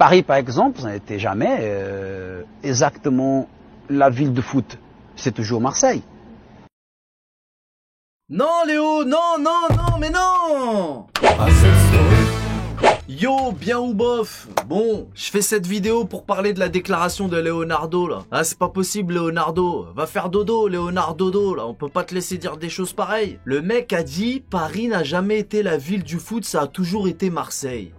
Paris, par exemple, ça n'était jamais exactement la ville de foot. C'est toujours Marseille. Non Léo, non, non, non, mais non. Yo, bien ou bof? Bon, je fais cette vidéo pour parler de la déclaration de Leonardo là. Ah, c'est pas possible Leonardo. Va faire dodo, Leonardo là. On peut pas te laisser dire des choses pareilles. Le mec a dit Paris n'a jamais été la ville du foot, ça a toujours été Marseille.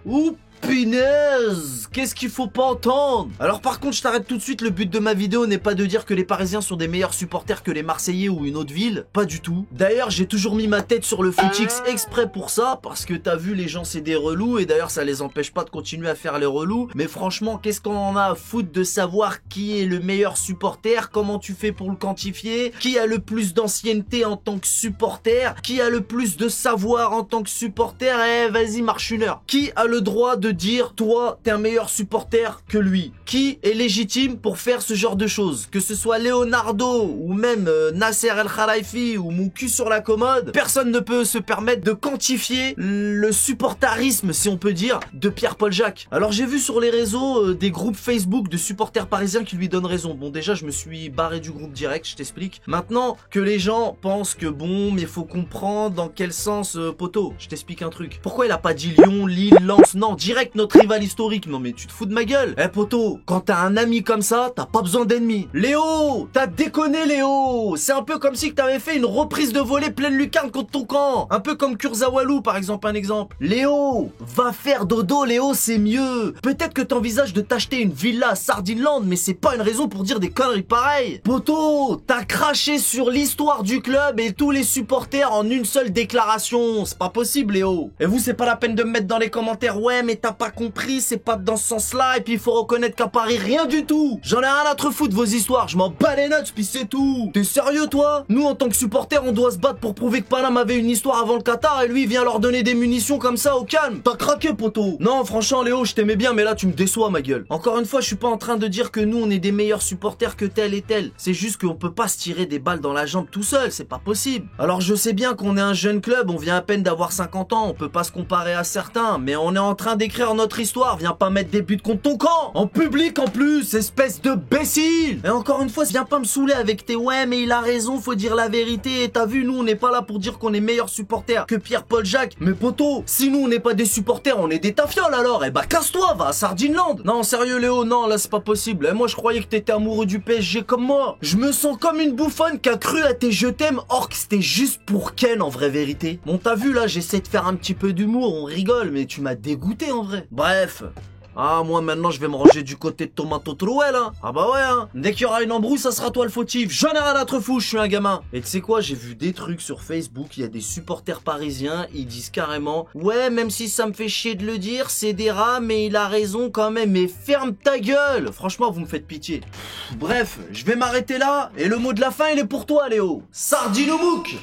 Oups! Punaise, qu'est-ce qu'il faut pas entendre? Alors par contre je t'arrête tout de suite, le but de ma vidéo n'est pas de dire que les Parisiens sont des meilleurs supporters que les Marseillais ou une autre ville, pas du tout. D'ailleurs j'ai toujours mis ma tête sur le footix exprès pour ça, parce que t'as vu les gens c'est des relous, et d'ailleurs ça les empêche pas de continuer à faire les relous, mais franchement qu'est-ce qu'on en a à foutre de savoir qui est le meilleur supporter, comment tu fais pour le quantifier, qui a le plus d'ancienneté en tant que supporter, qui a le plus de savoir en tant que supporter, vas-y marche une heure. Qui a le droit de dire toi t'es un meilleur supporter que lui? Qui est légitime pour faire ce genre de choses? Que ce soit Leonardo ou même Nasser El Khelaifi ou mon cul sur la commode, personne ne peut se permettre de quantifier le supporterisme, si on peut dire, de Pierre-Paul Jacques. Alors j'ai vu sur les réseaux des groupes Facebook de supporters parisiens qui lui donnent raison. Bon déjà je me suis barré du groupe direct, je t'explique. Maintenant que les gens pensent que bon mais faut comprendre dans quel sens poteau, je t'explique un truc. Pourquoi il a pas dit Lyon, Lille, Lens? Non, direct notre rival historique. Non mais tu te fous de ma gueule. Eh poteau, quand t'as un ami comme ça, t'as pas besoin d'ennemis. Léo, t'as déconné Léo. C'est un peu comme si que t'avais fait une reprise de volée pleine lucarne contre ton camp. Un peu comme Kurzawa par exemple, un exemple. Léo, va faire dodo Léo, c'est mieux. Peut-être que t'envisages de t'acheter une villa à Sardinland, mais c'est pas une raison pour dire des conneries pareilles. Poteau, t'as craché sur l'histoire du club et tous les supporters en une seule déclaration. C'est pas possible Léo. Et vous c'est pas la peine de me mettre dans les commentaires ouais mais t'as pas compris, c'est pas dans ce sens-là, et puis il faut reconnaître qu'à Paris, rien du tout. J'en ai rien à te foutre vos histoires, je m'en bats les nuts, puis c'est tout. T'es sérieux toi? Nous en tant que supporters, on doit se battre pour prouver que Paname avait une histoire avant le Qatar, et lui il vient leur donner des munitions comme ça au calme. T'as craqué poteau. Non franchement Léo, je t'aimais bien, mais là tu me déçois ma gueule. Encore une fois, je suis pas en train de dire que nous on est des meilleurs supporters que tel et tel. C'est juste qu'on peut pas se tirer des balles dans la jambe tout seul, c'est pas possible. Alors je sais bien qu'on est un jeune club, on vient à peine d'avoir 50 ans, on peut pas se comparer à certains, mais on est en train d'écrire notre histoire, viens pas mettre des buts contre ton camp, en public en plus, espèce de bécile. Et encore une fois, viens pas me saouler avec tes ouais mais il a raison, faut dire la vérité, t'as vu, nous on n'est pas là pour dire qu'on est meilleurs supporters que Pierre-Paul Jacques, mais poteau, si nous on n'est pas des supporters, on est des tafioles alors, eh bah casse-toi, va à Sardinland. Non sérieux Léo, non là c'est pas possible, et moi je croyais que t'étais amoureux du PSG comme moi, je me sens comme une bouffonne qui a cru à tes je t'aime, or que c'était juste pour Ken en vraie vérité. Bon t'as vu là, j'essaie de faire un petit peu d'humour, on rigole, mais tu m'as dégoûté en vrai. Bref. Ah, moi maintenant je vais me ranger du côté de Tomato Trouel, hein. Ah bah ouais, hein. Dès qu'il y aura une embrouille, ça sera toi le fautif. J'en ai rien à te foutre, je suis un gamin. Et tu sais quoi, j'ai vu des trucs sur Facebook, il y a des supporters parisiens, ils disent carrément ouais, même si ça me fait chier de le dire, c'est des rats, mais il a raison quand même. Mais ferme ta gueule. Franchement, vous me faites pitié. Bref, je vais m'arrêter là, et le mot de la fin, il est pour toi, Léo. Sardine au mouk.